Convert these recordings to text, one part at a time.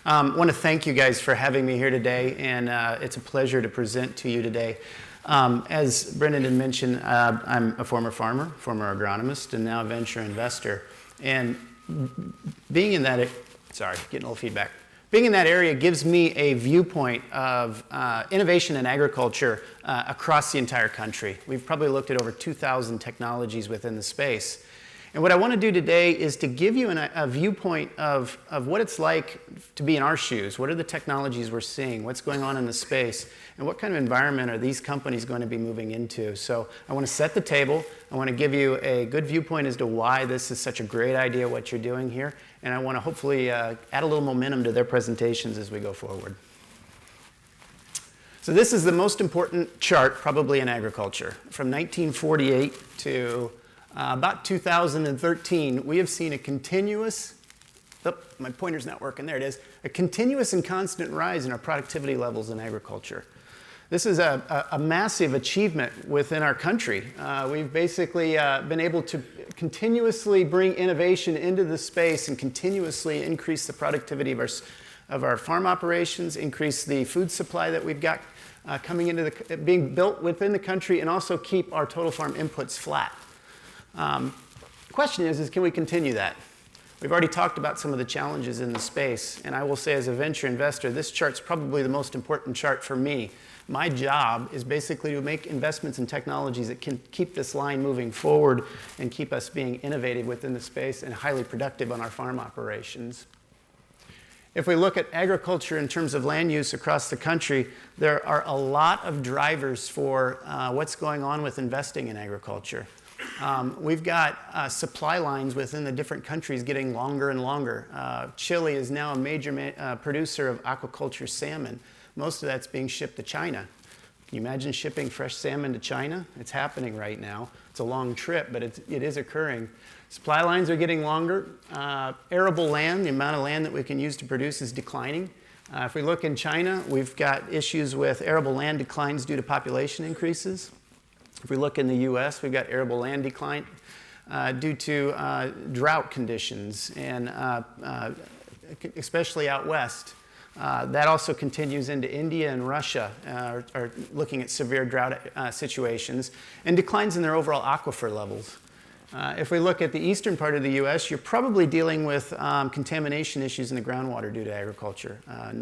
I want to thank you guys for having me here today, and it's a pleasure to present to you today. As Brendan had mentioned, I'm a former farmer, former agronomist, and now a venture investor. And being in that, sorry, getting a little feedback. Being in that area gives me a viewpoint of innovation in agriculture across the entire country. We've probably looked at over 2,000 technologies within the space. And what I want to do today is to give you a viewpoint of what it's like to be in our shoes. What are the technologies we're seeing? What's going on in the space? And what kind of environment are these companies going to be moving into? So I want to set the table. I want to give you a good viewpoint as to why this is such a great idea, what you're doing here. And I want to hopefully add a little momentum to their presentations as we go forward. So this is the most important chart probably in agriculture. From 1948 to about 2013, we have seen a continuous, my pointer's not working, there it is, a continuous and constant rise in our productivity levels in agriculture. This is a massive achievement within our country. We've basically been able to continuously bring innovation into the space and continuously increase the productivity of our farm operations, increase the food supply that we've got coming into being built within the country, and also keep our total farm inputs flat. The question is can we continue that? We've already talked about some of the challenges in the space, and I will say as a venture investor, this chart's probably the most important chart for me. My job is basically to make investments in technologies that can keep this line moving forward and keep us being innovative within the space and highly productive on our farm operations. If we look at agriculture in terms of land use across the country, there are a lot of drivers for what's going on with investing in agriculture. We've got supply lines within the different countries getting longer and longer. Chile is now a major producer of aquaculture salmon. Most of that's being shipped to China. Can you imagine shipping fresh salmon to China? It's happening right now. It's a long trip, but it is occurring. Supply lines are getting longer. Arable land, the amount of land that we can use to produce, is declining. If we look in China, we've got issues with arable land declines due to population increases. If we look in the US, we've got arable land decline due to drought conditions, and especially out west. That also continues into India and Russia, are looking at severe drought situations, and declines in their overall aquifer levels. If we look at the eastern part of the US, you're probably dealing with contamination issues in the groundwater due to agriculture,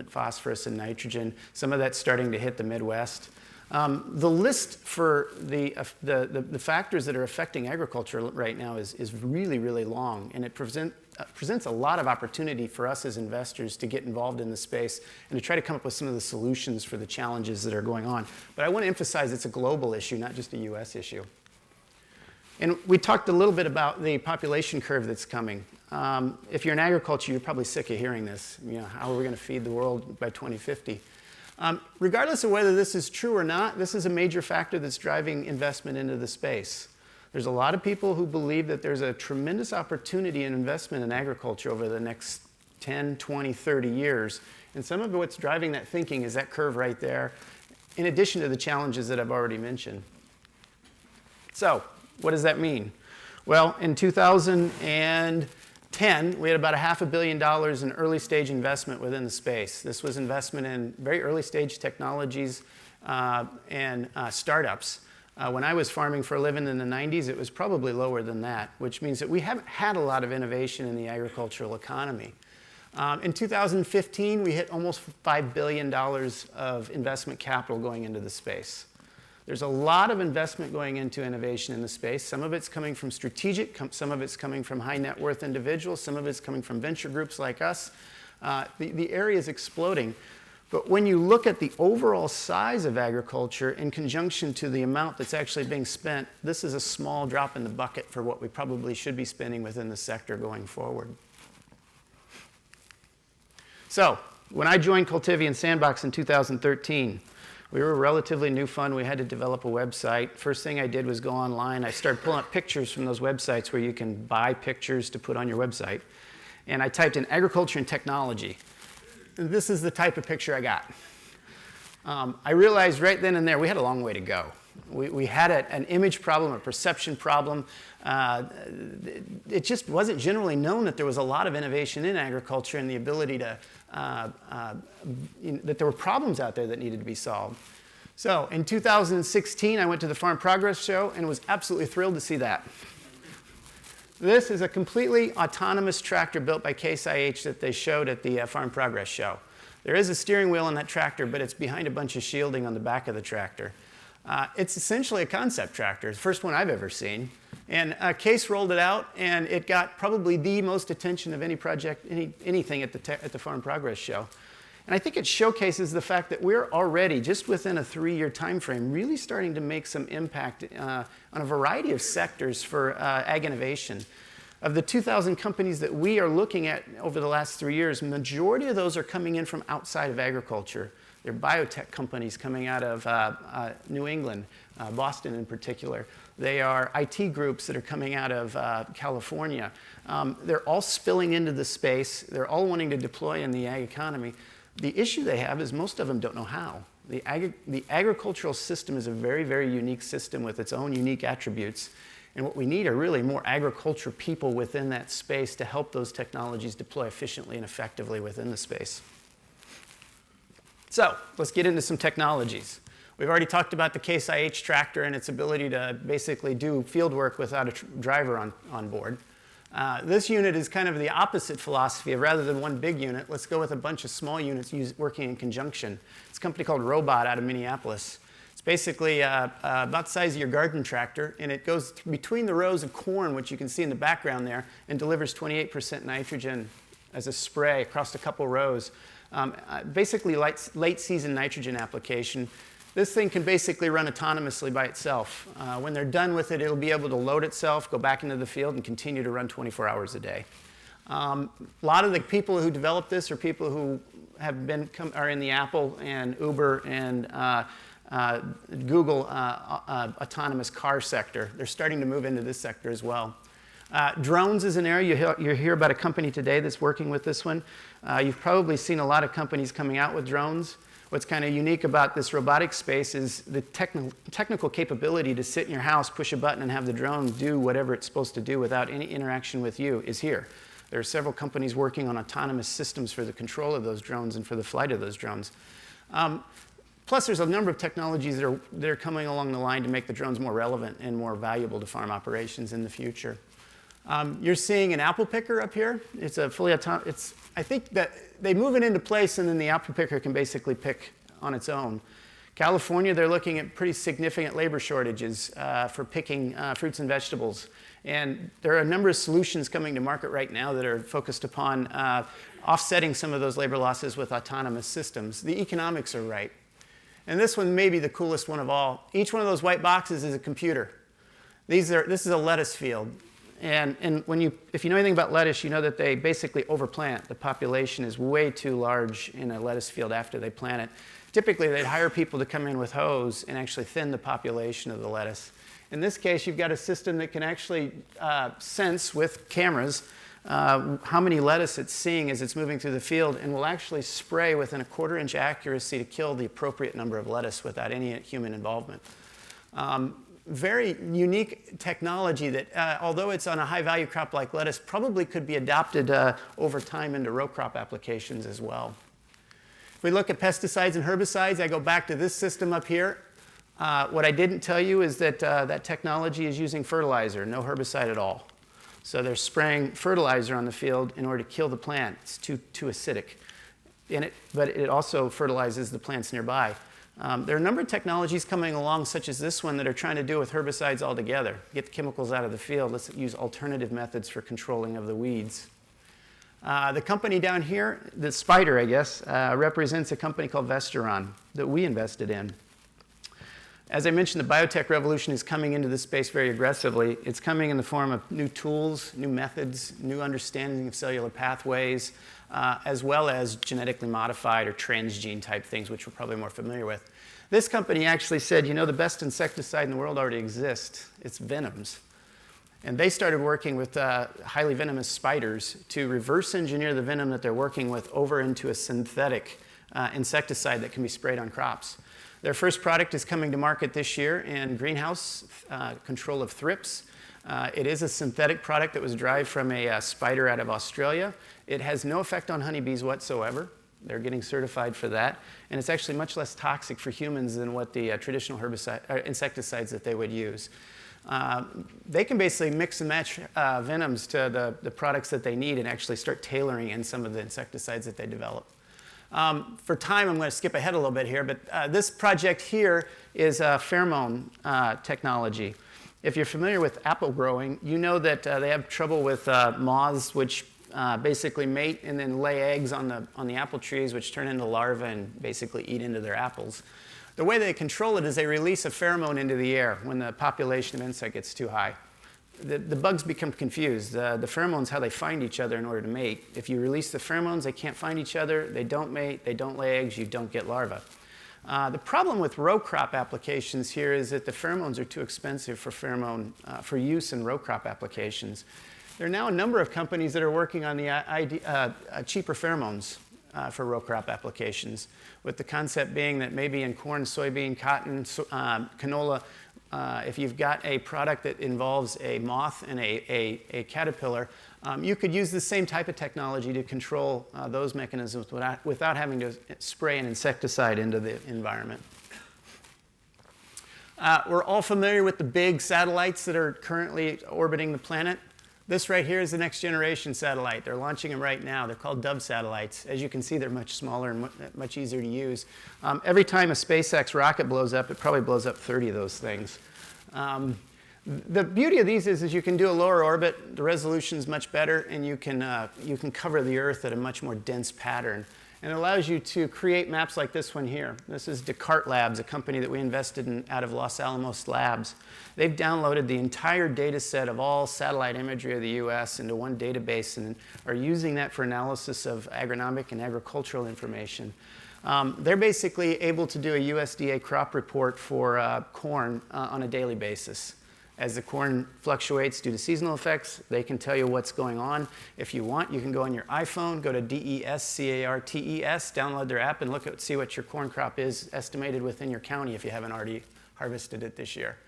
phosphorus and nitrogen. Some of that's starting to hit the Midwest. The list for the factors that are affecting agriculture right now is really, really long, and it presents a lot of opportunity for us as investors to get involved in the space and to try to come up with some of the solutions for the challenges that are going on. But I want to emphasize it's a global issue, not just a US issue. And we talked a little bit about the population curve that's coming. If you're in agriculture, you're probably sick of hearing this. You know, how are we going to feed the world by 2050? Regardless of whether this is true or not, this is a major factor that's driving investment into the space. There's a lot of people who believe that there's a tremendous opportunity in investment in agriculture over the next 10, 20, 30 years. And some of what's driving that thinking is that curve right there, in addition to the challenges that I've already mentioned. So, what does that mean? Well, in 2010, we had about $500 million in early stage investment within the space. This was investment in very early stage technologies and startups. When I was farming for a living in the 90s, it was probably lower than that, which means that we haven't had a lot of innovation in the agricultural economy. In 2015, we hit almost $5 billion of investment capital going into the space. There's a lot of investment going into innovation in the space. Some of it's coming from strategic, some of it's coming from high net worth individuals, some of it's coming from venture groups like us. The area is exploding. But when you look at the overall size of agriculture in conjunction to the amount that's actually being spent, this is a small drop in the bucket for what we probably should be spending within the sector going forward. So, when I joined Cultivian Sandbox in 2013, we were a relatively new fund. We had to develop a website. First thing I did was go online. I started pulling up pictures from those websites where you can buy pictures to put on your website. And I typed in agriculture and technology. And this is the type of picture I got. I realized right then and there we had a long way to go. We had an image problem, a perception problem. It just wasn't generally known that there was a lot of innovation in agriculture and the ability to, that there were problems out there that needed to be solved. So in 2016, I went to the Farm Progress Show and was absolutely thrilled to see that. This is a completely autonomous tractor built by Case IH that they showed at the Farm Progress Show. There is a steering wheel on that tractor, but it's behind a bunch of shielding on the back of the tractor. It's essentially a concept tractor, the first one I've ever seen. And Case rolled it out, and it got probably the most attention of any project, anything at the Farm Progress Show. And I think it showcases the fact that we're already, just within a 3-year time frame, really starting to make some impact on a variety of sectors for ag innovation. Of the 2,000 companies that we are looking at over the last 3 years, the majority of those are coming in from outside of agriculture. They're biotech companies coming out of New England, Boston in particular. They are IT groups that are coming out of California. They're all spilling into the space. They're all wanting to deploy in the ag economy. The issue they have is most of them don't know how. The agricultural system is a very, very unique system with its own unique attributes. And what we need are really more agriculture people within that space to help those technologies deploy efficiently and effectively within the space. So let's get into some technologies. We've already talked about the Case IH tractor and its ability to basically do field work without a driver on board. This unit is kind of the opposite philosophy of rather than one big unit, let's go with a bunch of small units working in conjunction. It's a company called Robot out of Minneapolis. It's basically about the size of your garden tractor, and it goes between the rows of corn, which you can see in the background there, and delivers 28% nitrogen as a spray across a couple rows. Basically late season nitrogen application. This thing can basically run autonomously by itself. When they're done with it, it'll be able to load itself, go back into the field, and continue to run 24 hours a day. A lot of the people who developed this are people who have are in the Apple and Uber and Google autonomous car sector. They're starting to move into this sector as well. Drones is an area you hear about a company today that's working with this one. You've probably seen a lot of companies coming out with drones. What's kind of unique about this robotic space is the technical capability to sit in your house, push a button, and have the drone do whatever it's supposed to do without any interaction with you is here. There are several companies working on autonomous systems for the control of those drones and for the flight of those drones. Plus, there's a number of technologies that are coming along the line to make the drones more relevant and more valuable to farm operations in the future. You're seeing an apple picker up here. It's a fully autonomous. I think that they move it into place, and then the apple picker can basically pick on its own. California, they're looking at pretty significant labor shortages for picking fruits and vegetables. And there are a number of solutions coming to market right now that are focused upon offsetting some of those labor losses with autonomous systems. The economics are right. And this one may be the coolest one of all. Each one of those white boxes is a computer. This is a lettuce field. And if you know anything about lettuce, you know that they basically overplant. The population is way too large in a lettuce field after they plant it. Typically, they'd hire people to come in with hose and actually thin the population of the lettuce. In this case, you've got a system that can actually sense with cameras how many lettuce it's seeing as it's moving through the field, and will actually spray within a 1/4-inch accuracy to kill the appropriate number of lettuce without any human involvement. Very unique technology that, although it's on a high-value crop like lettuce, probably could be adopted over time into row crop applications as well. If we look at pesticides and herbicides, I go back to this system up here. What I didn't tell you is that that technology is using fertilizer, no herbicide at all. So they're spraying fertilizer on the field in order to kill the plant. It's too acidic. But it also fertilizes the plants nearby. There are a number of technologies coming along, such as this one, that are trying to do with herbicides altogether. Get the chemicals out of the field. Let's use alternative methods for controlling of the weeds. The company down here, the spider, I guess, represents a company called Vestaron that we invested in. As I mentioned, the biotech revolution is coming into this space very aggressively. It's coming in the form of new tools, new methods, new understanding of cellular pathways, as well as genetically modified or transgene type things, which we're probably more familiar with. This company actually said, you know, the best insecticide in the world already exists. It's venoms. And they started working with highly venomous spiders to reverse engineer the venom that they're working with over into a synthetic insecticide that can be sprayed on crops. Their first product is coming to market this year in greenhouse control of thrips. It is a synthetic product that was derived from a spider out of Australia. It has no effect on honeybees whatsoever. They're getting certified for that. And it's actually much less toxic for humans than what the traditional insecticides that they would use. They can basically mix and match venoms to the products that they need and actually start tailoring in some of the insecticides that they develop. For time, I'm going to skip ahead a little bit here, but this project here is pheromone technology. If you're familiar with apple growing, you know that they have trouble with moths, which basically mate and then lay eggs on the apple trees, which turn into larvae and basically eat into their apples. The way they control it is they release a pheromone into the air when the population of insect gets too high. The bugs become confused. The pheromones, how they find each other in order to mate. If you release the pheromones, they can't find each other, they don't mate, they don't lay eggs, you don't get larvae. The problem with row crop applications here is that the pheromones are too expensive for use in row crop applications. There are now a number of companies that are working on the cheaper pheromones for row crop applications, with the concept being that maybe in corn, soybean, cotton, canola, if you've got a product that involves a moth and a caterpillar, you could use the same type of technology to control those mechanisms without having to spray an insecticide into the environment. We're all familiar with the big satellites that are currently orbiting the planet. This right here is the next generation satellite. They're launching them right now. They're called Dove satellites. As you can see, they're much smaller and much easier to use. Every time a SpaceX rocket blows up, it probably blows up 30 of those things. The beauty of these is you can do a lower orbit, the resolution is much better, and you can cover the Earth at a much more dense pattern. And it allows you to create maps like this one here. This is Descartes Labs, a company that we invested in out of Los Alamos Labs. They've downloaded the entire data set of all satellite imagery of the US into one database and are using that for analysis of agronomic and agricultural information. They're basically able to do a USDA crop report for corn on a daily basis. As the corn fluctuates due to seasonal effects, they can tell you what's going on. If you want, you can go on your iPhone, go to DESCARTES, download their app, and see what your corn crop is estimated within your county if you haven't already harvested it this year.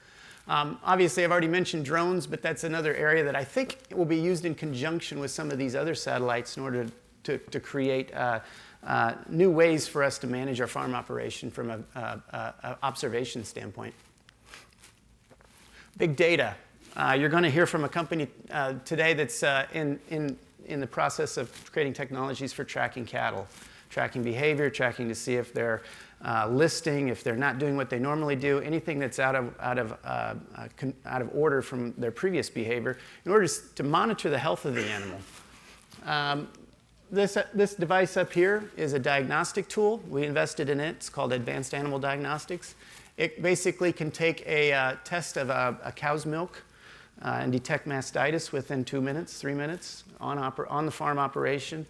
Obviously, I've already mentioned drones, but that's another area that I think will be used in conjunction with some of these other satellites in order to create new ways for us to manage our farm operation from an observation standpoint. Big data. You're going to hear from a company today that's in the process of creating technologies for tracking cattle, tracking behavior, tracking to see if they're listing, if they're not doing what they normally do, anything that's out of order from their previous behavior, in order to monitor the health of the animal. This device up here is a diagnostic tool. We invested in it. It's called Advanced Animal Diagnostics. It basically can take a test of a cow's milk and detect mastitis within 2 minutes, 3 minutes on the farm operation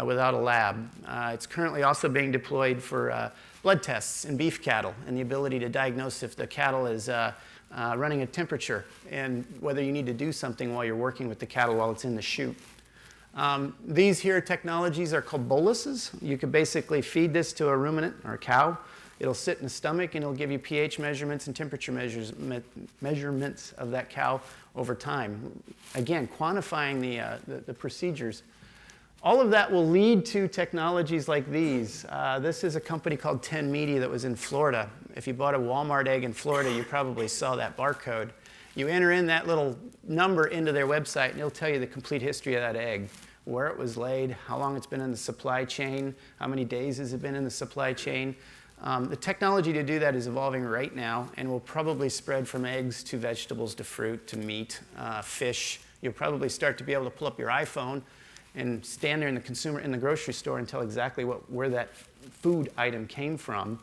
without a lab. It's currently also being deployed for blood tests in beef cattle and the ability to diagnose if the cattle is running a temperature and whether you need to do something while you're working with the cattle while it's in the chute. These here technologies are called boluses. You could basically feed this to a ruminant or a cow. It'll sit in the stomach and it'll give you pH measurements and temperature measurements of that cow over time. Again, quantifying the procedures. All of that will lead to technologies like these. This is a company called 10 Media that was in Florida. If you bought a Walmart egg in Florida, you probably saw that barcode. You enter in that little number into their website and it'll tell you the complete history of that egg. Where it was laid, how long it's been in the supply chain, how many days has it been in the supply chain. The technology to do that is evolving right now and will probably spread from eggs to vegetables to fruit to meat, fish. You'll probably start to be able to pull up your iPhone and stand there in the grocery store and tell exactly where that food item came from.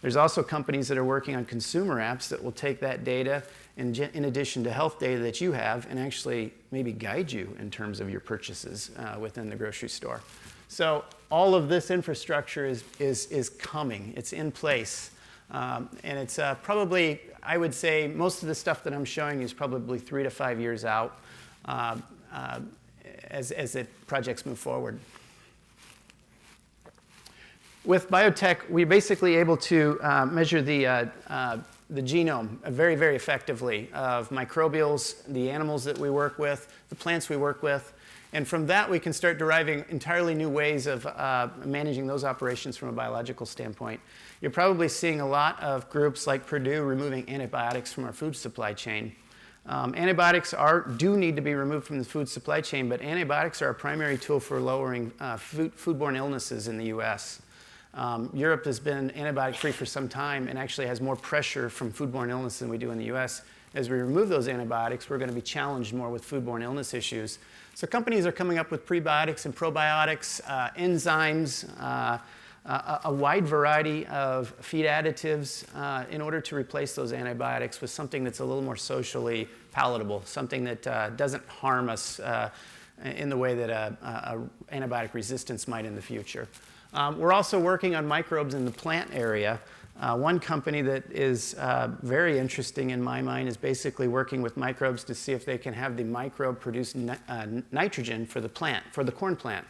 There's also companies that are working on consumer apps that will take that data in addition to health data that you have and actually maybe guide you in terms of your purchases within the grocery store. So all of this infrastructure is coming. It's in place. And it's probably, I would say, most of the stuff that I'm showing you is probably 3 to 5 years out as the projects move forward. With biotech, we're basically able to measure the genome very, very effectively of microbials, the animals that we work with, the plants we work with. And from that, we can start deriving entirely new ways of managing those operations from a biological standpoint. You're probably seeing a lot of groups like Purdue removing antibiotics from our food supply chain. Antibiotics do need to be removed from the food supply chain, but antibiotics are a primary tool for lowering foodborne illnesses in the US. Europe has been antibiotic-free for some time and actually has more pressure from foodborne illness than we do in the US. As we remove those antibiotics, we're going to be challenged more with foodborne illness issues. So companies are coming up with prebiotics and probiotics, enzymes, a wide variety of feed additives in order to replace those antibiotics with something that's a little more socially palatable, something that doesn't harm us in the way that a antibiotic resistance might in the future. We're also working on microbes in the plant area. One company that is very interesting in my mind is basically working with microbes to see if they can have the microbe produce nitrogen for the plant, for the corn plant.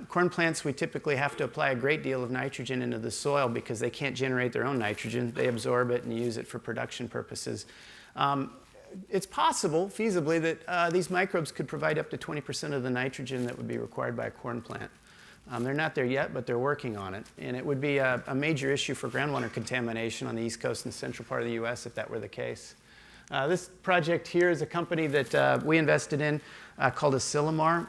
Corn plants, we typically have to apply a great deal of nitrogen into the soil because they can't generate their own nitrogen. They absorb it and use it for production purposes. It's possible, feasibly, that these microbes could provide up to 20% of the nitrogen that would be required by a corn plant. They're not there yet, but they're working on it. And it would be a major issue for groundwater contamination on the East Coast and central part of the US if that were the case. This project here is a company that we invested in called Asilomar.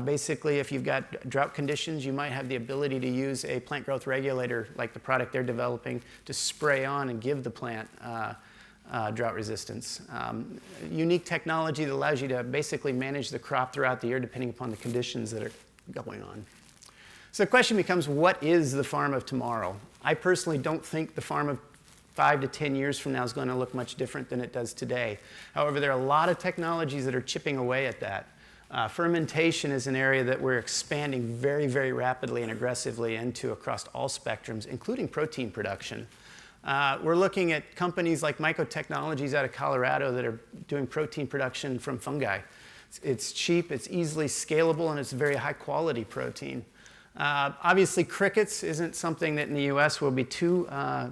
Basically, if you've got drought conditions, you might have the ability to use a plant growth regulator like the product they're developing to spray on and give the plant drought resistance. Unique technology that allows you to basically manage the crop throughout the year depending upon the conditions that are going on. So the question becomes, what is the farm of tomorrow? I personally don't think the farm of 5 to 10 years from now is going to look much different than it does today. However, there are a lot of technologies that are chipping away at that. Fermentation is an area that we're expanding very, very rapidly and aggressively into across all spectrums, including protein production. We're looking at companies like Mycotechnologies out of Colorado that are doing protein production from fungi. It's cheap, it's easily scalable, and it's very high quality protein. Obviously, crickets isn't something that in the US will be too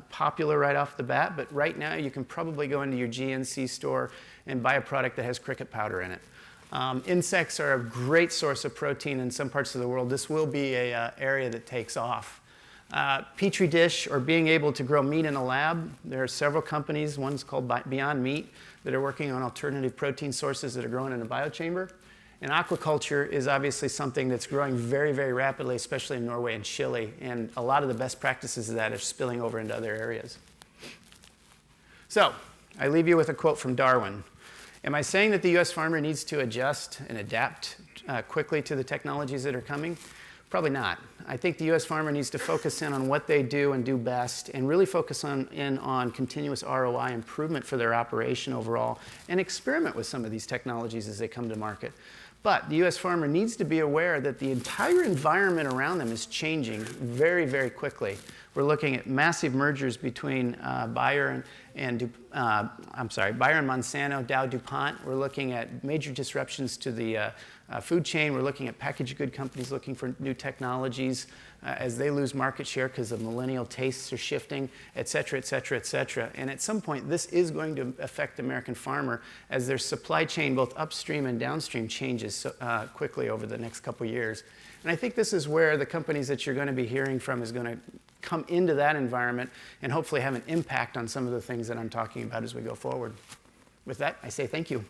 popular right off the bat, but right now you can probably go into your GNC store and buy a product that has cricket powder in it. Insects are a great source of protein in some parts of the world. This will be an area that takes off. Petri dish, or being able to grow meat in a lab, there are several companies, one's called Beyond Meat, that are working on alternative protein sources that are grown in a biochamber. And aquaculture is obviously something that's growing very, very rapidly, especially in Norway and Chile. And a lot of the best practices of that are spilling over into other areas. So I leave you with a quote from Darwin. Am I saying that the US farmer needs to adjust and adapt quickly to the technologies that are coming? Probably not. I think the US farmer needs to focus in on what they do and do best and really focus in on continuous ROI improvement for their operation overall and experiment with some of these technologies as they come to market. But the US farmer needs to be aware that the entire environment around them is changing very, very quickly. We're looking at massive mergers between Bayer and Monsanto, Dow DuPont. We're looking at major disruptions to the food chain. We're looking at packaged good companies looking for new technologies as they lose market share because the millennial tastes are shifting, et cetera, et cetera, et cetera. And at some point, this is going to affect the American farmer as their supply chain, both upstream and downstream, changes quickly over the next couple years. And I think this is where the companies that you're going to be hearing from is going to come into that environment and hopefully have an impact on some of the things that I'm talking about as we go forward. With that, I say thank you.